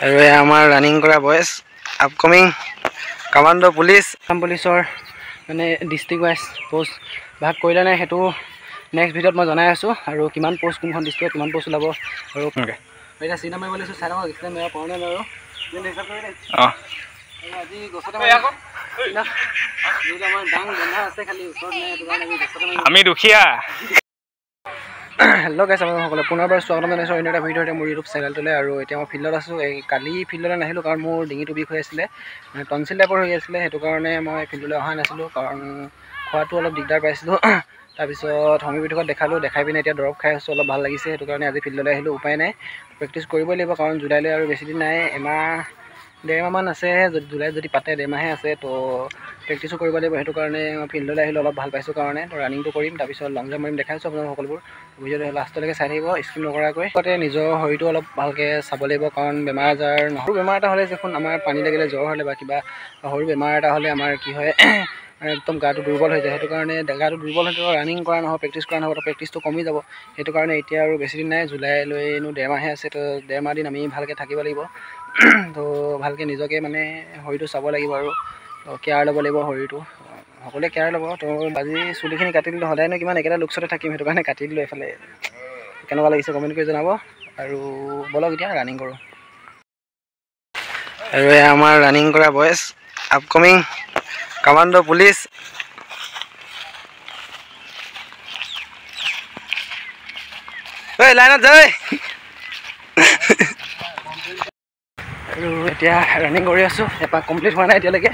আৰু আমাৰ ৰানিং কৰা বয়স আপকামিং কমান্ডো পুলিচ আসাম পুলিচৰ মানে ডিস্ট্ৰিক্ট ৱাইজ পোষ্ট ভাগ কৰিলে নাই সেইটো নেক্সট ভিডিঅ'ত মই জনাই আছোঁ আৰু কিমান পোষ্ট কোনখন ডিস্ট্ৰিক্টত কিমান পোষ্ট ওলাব আৰু এতিয়া চিনেমা মাৰিব লৈছোঁ চাই থাকক এক্সিডেণ্ট মেৰা পাওঁ নে নোৱাৰোঁ আজি গছতে আমাৰ ডাং বন্ধা আছে খালি ওচৰত নাই সেইটো কাৰণে আমি দুখীয়া। হেল্ল' গাইছ আপোনালোকসকলে পুনৰবাৰ স্বাগতম জনাইছোঁ অন্য এটা ভিডিঅ'তে মোৰ ইউটিউব চেনেলটোলৈ আৰু এতিয়া মই ফিল্ডত আছোঁ। এই কালি ফিল্ডলৈ নাহিলোঁ কাৰণ মোৰ ডিঙিটো বিষ হৈ আছিলে, টনচিল টাইপৰ হৈ আছিলে, সেইটো কাৰণে মই ফিল্ডলৈ অহা নাছিলোঁ কাৰণ খোৱাটো অলপ দিগদাৰ পাইছিলোঁ। তাৰপিছত হোমিঅ'পেথিকত দেখাই পিনে এতিয়া দৰৱ খাই আছোঁ, অলপ ভাল লাগিছে, সেইটো কাৰণে আজি ফিল্ডলৈ আহিলোঁ। উপায় নাই, প্ৰেক্টিছ কৰিবই লাগিব কাৰণ জুলাইলৈ আৰু বেছি দিন নাই, ডেৰমাহমান আছে, জুলাইত যদি পাতে ডেৰমাহে আছে, তো প্ৰেক্টিছো কৰিব লাগিব। সেইটো কাৰণে মই ফিল্ডলৈ আহিলোঁ, অলপ ভাল পাইছোঁ কাৰণে তো ৰানিংটো কৰিম, তাৰপিছত লং জাম্প মাৰিম, দেখাইছোঁ আপোনালোক সকলোবোৰ ভিডিঅ'টো লাষ্টলৈকে চাই থাকিব স্কিপ নকৰাকৈ। লগতে নিজৰ শৰীৰটো অলপ ভালকৈ চাব লাগিব কাৰণ বেমাৰ আজাৰ সৰু বেমাৰ এটা হ'লে দেখোন আমাৰ পানী লাগিলে জ্বৰ হ'লে বা কিবা সৰু বেমাৰ এটা হ'লে আমাৰ কি হয় একদম গাটো দুৰ্বল হৈ যায়। সেইটো কাৰণে গাটো দুৰ্বল হৈ যাব, ৰানিং কৰা নহ'ব, প্ৰেক্টিছ কৰা নহ'ব, তো প্ৰেক্টিছটো কমি যাব। সেইটো কাৰণে এতিয়া আৰু বেছি দিন নাই, জুলাইলৈনো ডেৰমাহে আছে, তো ডেৰমাহ দিন আমি ভালকৈ থাকিব লাগিব। তো ভালকৈ নিজকে মানে শৰীৰটো চাব লাগিব আৰু কেয়াৰ ল'ব লাগিব শৰীৰটো, সকলোৱে কেয়াৰ ল'ব। তো আজি চুলিখিনি কাটি দিলোঁ, সদায়নো কিমান একেটা লুকছতে থাকিম, সেইটো কাৰণে কাটি দিলোঁ। এইফালে কেনেকুৱা লাগিছে কমেণ্ট কৰি জনাব আৰু বলক এতিয়া ৰানিং কৰোঁ। আৰু আমাৰ ৰানিং কৰা বয়স আপকামিং কমান্ডো পুলিচ লাইনত যায়। আৰু এতিয়া ৰানিং কৰি আছোঁ, এপাক কমপ্লিট হোৱা নাই এতিয়ালৈকে,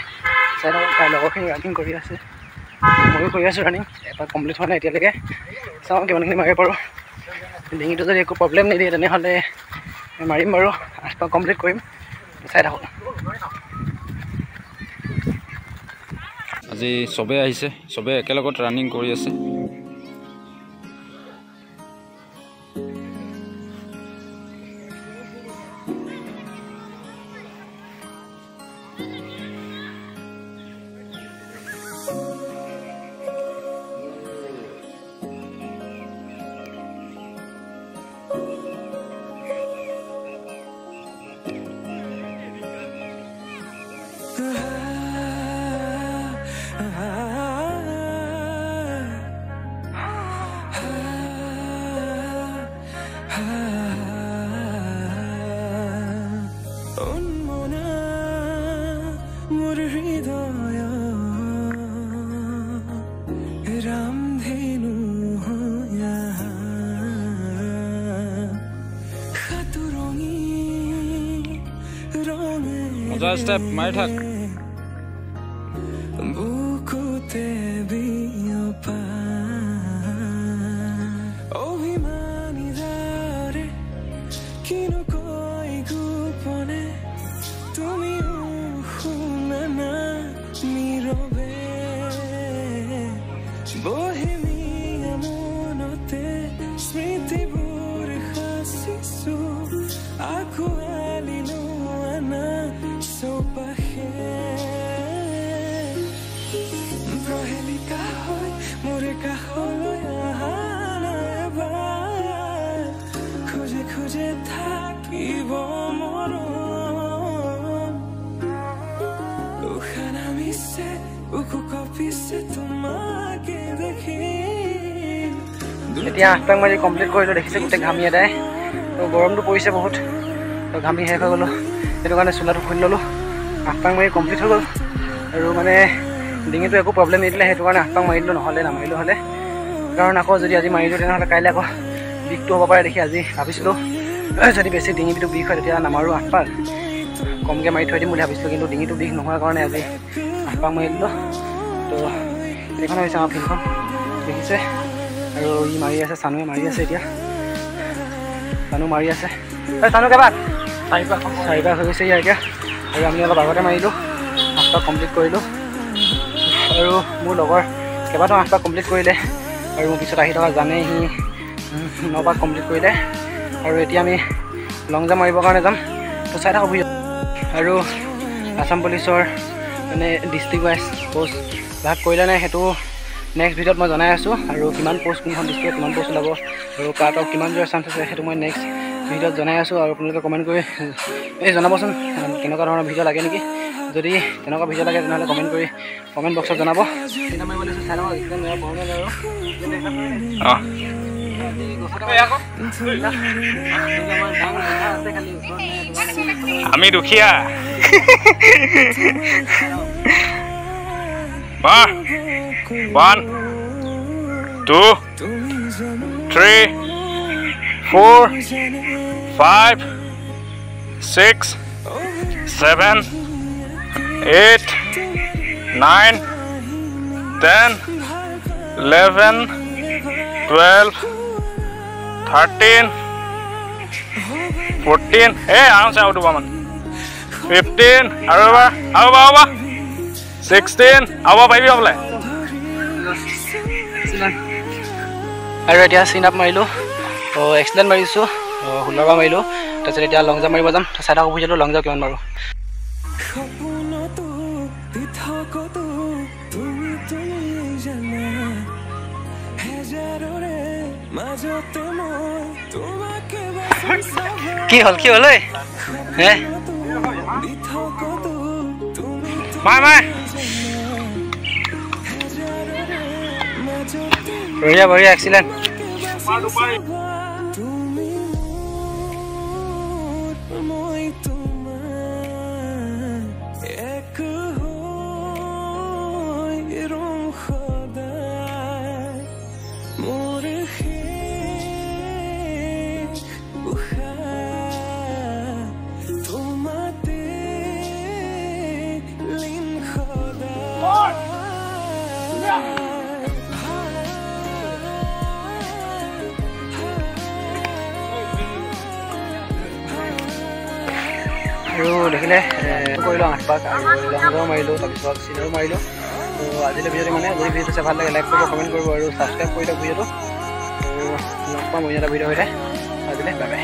চাই থাকক তাৰ লগৰখিনি ৰানিং কৰি আছে, ময়ো কৰি আছোঁ ৰানিং, এপাক কমপ্লিট হোৱা নাই এতিয়ালৈকে, চাওঁ কিমানখিনি মাৰিব পাৰোঁ। ডিঙিটো যদি একো প্ৰব্লেম নিদিয়ে তেনেহ'লে মাৰিম বাৰু, 8 পাক কমপ্লিট কৰিম, চাই থাকক। আজি চবেই আহিছে, চবেই একেলগত ৰানিং কৰি আছে। মজা ষ্টেপ মাৰি থাক। এতিয়া 8 পাক মাৰি কমপ্লিট কৰিলোঁ, দেখিছে গোটেই ঘামি এটাই, তো গৰমটো পৰিছে বহুত, তো ঘামি শেষ হৈ গ'লোঁ, সেইটো কাৰণে চোলাটো খুলি ল'লোঁ। 8 পাক মাৰি কমপ্লিট হৈ গ'ল আৰু মানে ডিঙিটো একো প্ৰব্লেম নিদিলে, সেইটো কাৰণে 8 পাক মাৰি দিলোঁ, নহ'লে নামাৰিলোঁ হ'লে, কাৰণ আকৌ যদি আজি মাৰি দিওঁ তেনেহ'লে কাইলৈ আকৌ বিষটো হ'ব পাৰে দেখি আজি ভাবিছিলোঁ যদি বেছি ডিঙিটো বিষ হয় তেতিয়া নামাৰোঁ, 8 পাক কমকৈ মাৰি থৈ দিম বুলি ভাবিছিলোঁ, কিন্তু ডিঙিটো বিষ নোহোৱাৰ কাৰণে আজি 8 পাক মাৰি দিলোঁ। তো এইখন হৈছে আমাৰ ফিল্ডখন, দেখিছে, আৰু ই মাৰি আছে, চানুৱে মাৰি আছে, এতিয়া চানু মাৰি আছে, চানু কেইপাক 4 পাক হৈ গৈছে ইয়াৰ এতিয়া, আৰু আমি অলপ আগতে মাৰিলোঁ, 8 পাক কমপ্লিট কৰিলোঁ। আৰু মোৰ লগৰ কেইবাটাও 8 পাক কমপ্লিট কৰিলে, আৰু মোৰ পিছত আহি থকা জানে সি 9 পাক কমপ্লিট কৰিলে, আৰু এতিয়া আমি লং জাম্প মাৰিবৰ কাৰণে যাম, তো চাই থাকক ভিডিঅ'। আৰু আসাম পুলিচৰ মানে ডিষ্ট্ৰিক্ট ৱাইজ পোষ্ট ভাগ কৰিলে নাই সেইটো নেক্সট ভিডিঅ'ত মই জনাই আছোঁ, আৰু কিমান পোষ্ট কোনখন ডিষ্ট্ৰিক্টত কিমান পোষ্ট ওলাব আৰু কাট অফ কিমান যোৱাৰ চান্স আছে সেইটো মই নেক্সট ভিডিঅ'ত জনাই আছোঁ আৰু আপোনালোকে কমেণ্ট কৰি জনাবচোন কেনেকুৱা ধৰণৰ ভিডিঅ' লাগে নেকি। যদি তেনেকুৱা ভিডিঅ' লাগে তেনেহ'লে কমেণ্ট বক্সত জনাব। আমি দুখীয়া। 1 2 3 4 5 6 7 8 9 10 11 12 13 14 আৰামছে আৰু দুবাৰমান 15 আৰু এবাৰ 16 আৰু পাৰিবি হ'বলে। আৰু এতিয়া চিন আপ মাৰিলোঁ, এক্সিলেণ্ট মাৰিছোঁ, 16 বাৰ মাৰিলোঁ। তাৰপিছত এতিয়া লং জাম্প মাৰিব যাম। চাই থাকক ভিডিঅ'টো লং জাম্প কিমান মাৰোঁ। কি হ'ল ঐ হে বঢ়িয়া এক্সিলেণ্ট। আৰু দেখিলে কৰিলোঁ 8 পাক আৰু লং জাম্প মাৰিলোঁ, তাৰপিছত চিনাৰো মাৰিলোঁ। তো আজিলৈ ভিডিঅ'টো মানে যদি ভিডিঅ'টো চাই ভাল লাগে লাইক কৰিব, কমেণ্ট কৰিব আৰু ছাবস্ক্ৰাইব কৰি দিয়ক ভিডিঅ'টো। আৰু লগ পাম অন্য এটা ভিডিঅ' সৈতে। আজিলৈ বাই বাই।